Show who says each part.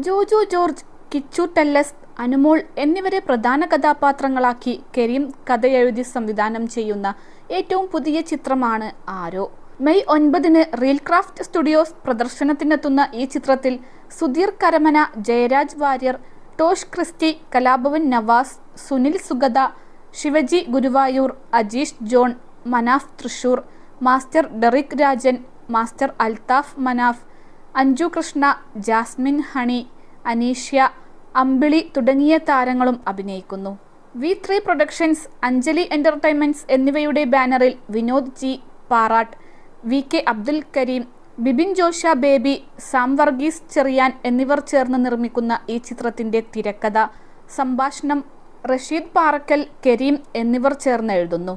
Speaker 1: Jojo George, Kichu tells us, Anumol എന്നിവരെ പ്രധാന കഥാപാത്രങ്ങളാക്കി കരീം കഥയെഴുതി സംവിധാനം ചെയ്യുന്ന ഏറ്റവും പുതിയ ചിത്രമാണ് Aaro. May 9 Reel Craft Studios പ്രദർശനത്തിനെത്തുന്ന ഈ ചിത്രത്തിൽ സുധീർ കരമന, ജയരാജ് വാര്യർ, ടോഷ് ക്രിസ്റ്റി, കലാഭവൻ നവാസ്, സുനിൽ സുഗത, ശിവജി ഗുരുവായൂർ, അജീഷ് ജോൺ, മനാഫ് തൃശൂർ, മാസ്റ്റർ ഡെറിക് രാജൻ, മാസ്റ്റർ അൽത്താഫ് മനാഫ്, അഞ്ജു കൃഷ്ണ, ജാസ്മിൻ ഹണി, അനീഷ്യ, അമ്പിളി തുടങ്ങിയ താരങ്ങളും അഭിനയിക്കുന്നു. V3 പ്രൊഡക്ഷൻസ്, അഞ്ജലി എന്റർടൈൻമെന്റ്സ് എന്നിവയുടെ ബാനറിൽ വിനോദ് ജി പാറാട്ട്, VK അബ്ദുൽ കരീം, ബിബിൻ ജോഷ ബേബി, സാം വർഗീസ് ചെറിയാൻ എന്നിവർ ചേർന്ന് നിർമ്മിക്കുന്ന ഈ ചിത്രത്തിന്റെ തിരക്കഥ, സംഭാഷണം റഷീദ് പാറക്കൽ, കരീം എന്നിവർ ചേർന്ന് എഴുതുന്നു.